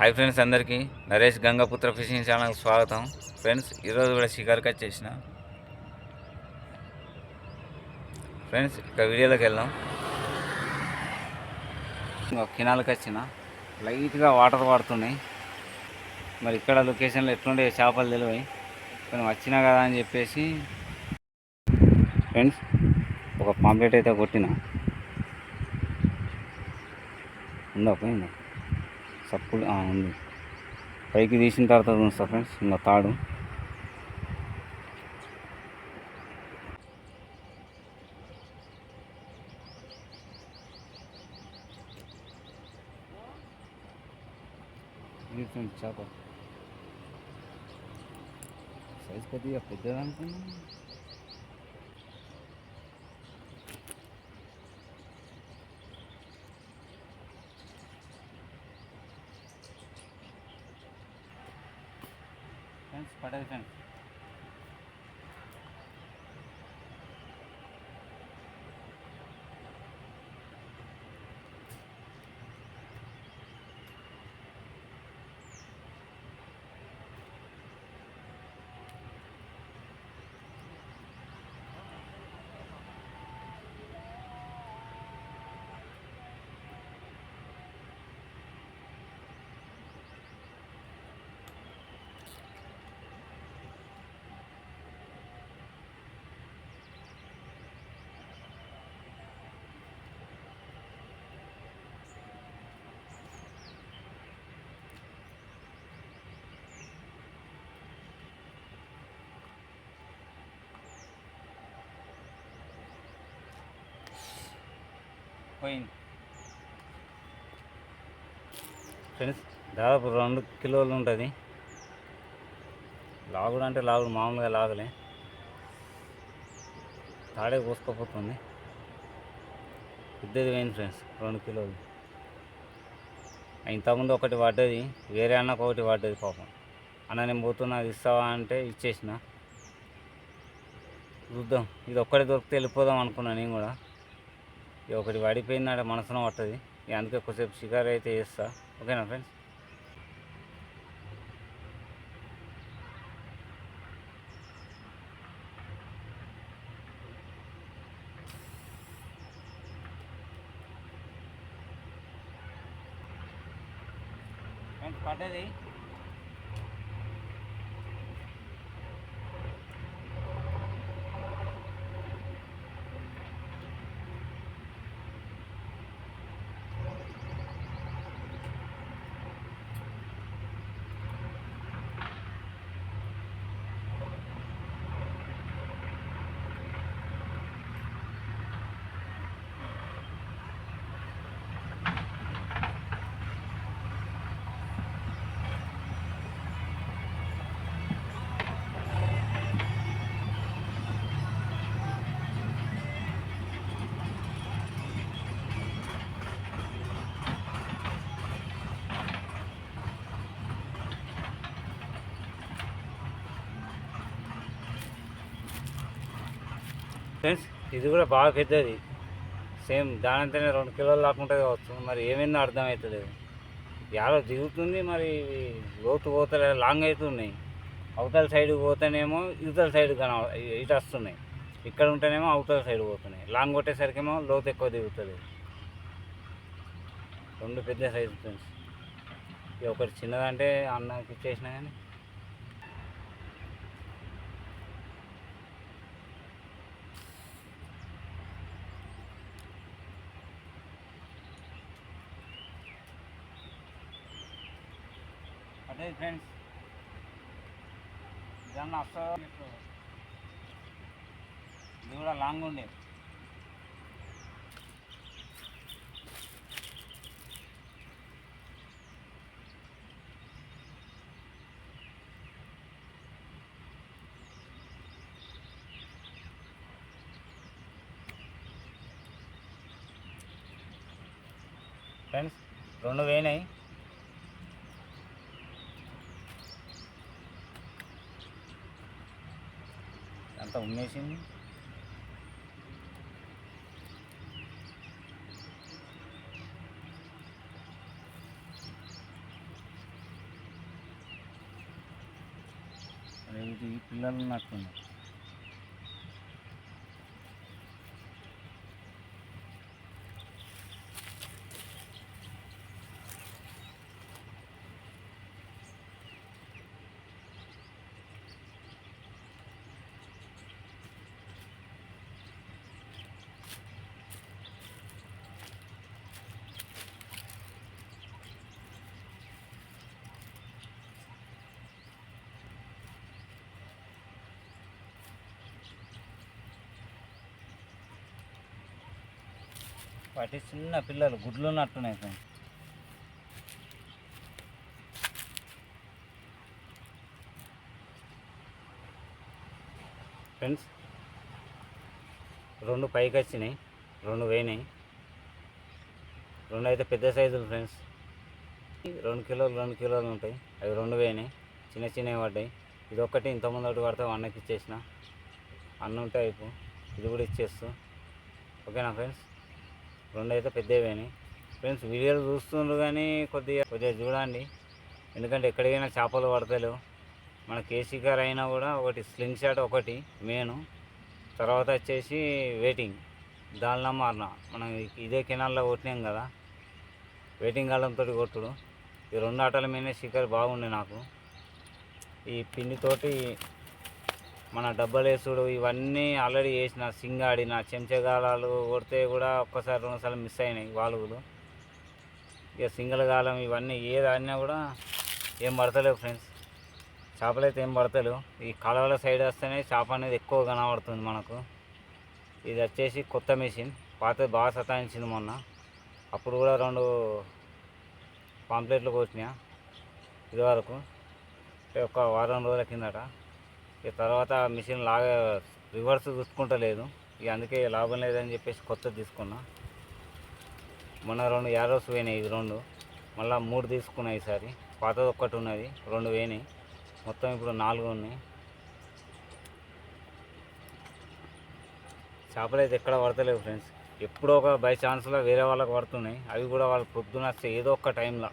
Hi friends, అందరికీ Naresh Gangaputra fishing ఛానల్కి స్వాగతం. ఫ్రెండ్స్, ఈరోజు కూడా షికార్కి వచ్చేసిన. ఫ్రెండ్స్, ఇక వీడియోలోకి వెళ్దాం. కెనాల్కి వచ్చిన లైట్గా వాటర్ పడుతున్నాయి. మరి ఇక్కడ లొకేషన్లో ఎట్లుండే చేపలు తెలివాయి, కానీ వచ్చినా కదా అని చెప్పేసి ఫ్రెండ్స్ ఒక పాంప్లెట్ అయితే కొట్టిన. ఉందా పోయిందా సప్పుడు ఉంది. పైకి తీసిన తర్వాత చూస్తా ఫ్రెండ్స్, ఇంకా తాడు చేప సైజ్ కొద్దిగా పెద్దదనుకున్నా. ఫ్రెండ్స్ పడేది ఫ్రెండ్స్. పోయింది ఫ్రెండ్స్, దాదాపు 2 కిలోలు ఉంటుంది. లాగుడు అంటే లాగుడు మామూలుగా లాగలే, తాడే కోసుకపోతుంది. పెద్దది పోయింది ఫ్రెండ్స్, 2 కిలోలు. ఇంతకుముందు ఒకటి పడ్డది, వేరే అన్నకు ఒకటి పడ్డది. పాపం అన్న నేను పోతున్నా, అది ఇస్తావా అంటే ఇచ్చేసిన. చూద్దాం, ఇది ఒక్కటి దొరికితే వెళ్ళిపోదాం అనుకున్నా నేను కూడా. ఇది ఒకటి పడిపోయిందంటే మనసున పట్టది. అందుకే కొద్దిసేపు షికారు అయితే చేస్తా. ఓకేనా ఫ్రెండ్స్? పడ్డది. ఫ్రెండ్స్, ఇది కూడా బాగా పెద్దది. సేమ్ దానంతనే 2 కిలోలు లాక్కుంటే కావచ్చు. మరి ఏమైందో అర్థమవుతలేదు. యాలో దిగుతుంది, మరి లోతు పోతలే, లాంగ్ అవుతున్నాయి. అవతల సైడ్ పోతేనేమో ఇవతల సైడ్ ఇటు వస్తున్నాయి. ఇక్కడ ఉంటేనేమో అవతల సైడ్ పోతున్నాయి. లాంగ్ కొట్టేసరికేమో లోతు ఎక్కువ దిగుతుంది. 2 పెద్ద సైజు ఫ్రెండ్స్. ఇక ఒకటి చిన్నదంటే అన్నకి ఇచ్చేసినా కానీ అదే ఫ్రెండ్స్. దాన్ని అసలు ఇది కూడా లాంగ్ ఉండే. ఫ్రెండ్స్ 2 వేయినాయి. అంతా ఉమ్మేసింది. ఇది పిల్లలు ఉన్నట్టున్నారు. వాటి చిన్న పిల్లలు గుడ్లు ఉన్నట్టున్నాయి ఫ్రెండ్స్. ఫ్రెండ్స్ 2 పైకి వచ్చినాయి, 2 పోయినాయి. 2 అయితే పెద్ద సైజులు ఫ్రెండ్స్. 2 కిలోలు 2 కిలోలు ఉంటాయి. అవి 2 పోయినాయి, చిన్న చిన్నవి పడ్డాయి. ఇది ఒక్కటి ఇంతకుముందు ఒకటి పడితే అన్నకి ఇచ్చేసిన. అన్న ఉంటే అయిపో, ఇది కూడా ఇచ్చేస్తూ. ఓకేనా ఫ్రెండ్స్? 2 అయితే పెద్దవి పోయినాయి ఫ్రెండ్స్. వీడియోలు చూస్తుండ్రు కానీ కొద్దిగా చూడండి, ఎందుకంటే ఎక్కడికైనా చేపలు పడతలేవు. మన కేసీ కార్ అయినా కూడా ఒకటి స్లింగ్ షాట్ ఒకటి మెయిన్, తర్వాత వచ్చేసి వెయిటింగ్ దానిలో మారిన మనం ఇదే కెనాల్లో కొట్టినాం కదా, వెయిటింగ్ గాలంతో కొట్టుడు. ఈ 2 ఆటల మీదనే షికారు బాగుండే నాకు. ఈ పిండితోటి మన డబ్బలు వేసుడు ఇవన్నీ ఆల్రెడీ వేసిన, సింగ్ ఆడిన, చెంచగాలాలు కొడితే కూడా ఒక్కసారి 2 సార్లు మిస్ అయినాయి వాలుగులు. ఇక సింగిల్ గాలం ఇవన్నీ ఏది ఆడినా కూడా ఏం పడతలేవు ఫ్రెండ్స్. చేపలు అయితే ఏం పడతలేవు. ఈ కాలువల సైడ్ వస్తేనే చేప అనేది ఎక్కువ కనబడుతుంది మనకు. ఇది వచ్చేసి కొత్త మెషిన్, పాతది బాగా సతాయించింది మొన్న. అప్పుడు కూడా 2 పాంప్లెట్లు కోసినా ఇదివరకు, ఒక వారం రోజుల కిందట. ఇక తర్వాత మిషన్ లాగా రివర్స్ చూసుకుంటలేదు. ఇక అందుకే లాభం లేదని చెప్పేసి కొత్తది తీసుకున్నా. మొన్న 2 యారోస్ పోయినాయి, ఇది 2 మళ్ళీ 3 తీసుకున్నాయి ఈసారి. పాతది ఒక్కటి ఉన్నది, 2 పోయినాయి. మొత్తం ఇప్పుడు 4 ఉన్నాయి. చేపలు అయితే ఎక్కడ పడతలేవు ఫ్రెండ్స్. ఎప్పుడో ఒక బై ఛాన్స్లో వేరే వాళ్ళకి పడుతున్నాయి. అవి కూడా వాళ్ళు పొద్దున వచ్చే ఏదో ఒక టైంలో,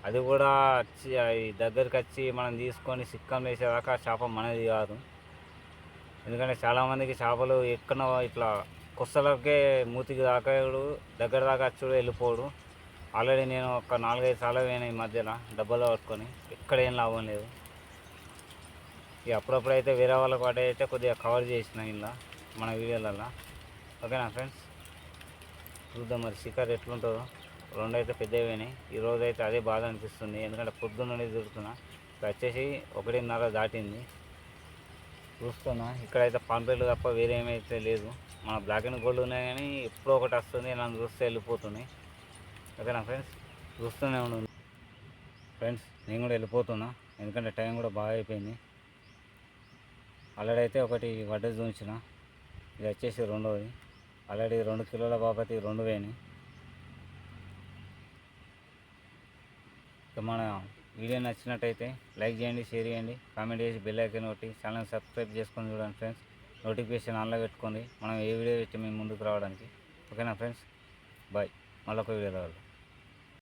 అది కూడా వచ్చి దగ్గరికి వచ్చి మనం తీసుకొని సిక్కం వేసేదాకా చేప మనది కాదు. ఎందుకంటే చాలామందికి చేపలు ఎక్కడో ఇట్లా కొస్తలకే మూతికి దాకాడు, దగ్గర దాకా వచ్చాడు వెళ్ళిపోడు. ఆల్రెడీ నేను ఒక 4-5 సార్లు పోయినా ఈ మధ్యలో డబ్బాలో పట్టుకొని, ఎక్కడ ఏం లాభం లేదు. ఇక అప్పుడప్పుడు అయితే వేరే వాళ్ళకి వాటి అయితే కొద్దిగా కవర్ చేసిన ఇలా మన వీడియోలలో. ఓకేనా ఫ్రెండ్స్? చూద్దాం మరి షికారు ఎట్లుంటుందో. 2 అయితే పెద్దవి పోయినాయి. ఈరోజు అయితే అదే బాధ అనిపిస్తుంది, ఎందుకంటే పొద్దున్న నుండి తిరుగుతున్నా. ఇక్కడ వచ్చేసి 1:30 దాటింది. చూస్తున్నా ఇక్కడైతే పాంప్లెట్లు తప్ప వేరే ఏమైతే లేదు. మన బ్లాక్ అండ్ గోల్డ్ ఉన్నాయి కానీ ఎప్పుడో ఒకటి వస్తుంది, నన్ను చూస్తే వెళ్ళిపోతున్నాయి. ఓకేనా ఫ్రెండ్స్? చూస్తూనే ఉండు ఫ్రెండ్స్. నేను కూడా వెళ్ళిపోతున్నా, ఎందుకంటే టైం కూడా బాగా అయిపోయింది. ఆల్రెడీ అయితే ఒకటి వడ్డీ చూపించిన, ఇది వచ్చేసి 2వది. ఆల్రెడీ 2 కిలోల బాపతి 2 పోయినాయి. ఇక మన వీడియో నచ్చినట్టయితే లైక్ చేయండి, షేర్ చేయండి, కామెంట్ చేసి బెల్ ఐకాన్ కొట్టి ఛానల్ సబ్స్క్రైబ్ చేసుకొని చూడండి ఫ్రెండ్స్. నోటిఫికేషన్ ఆన్లో పెట్టుకోండి, మనం ఏ వీడియో పెట్టి మేము ముందుకు రావడానికి. ఓకేనా ఫ్రెండ్స్? బాయ్. మళ్ళీ ఒక వీడియో రావాలి.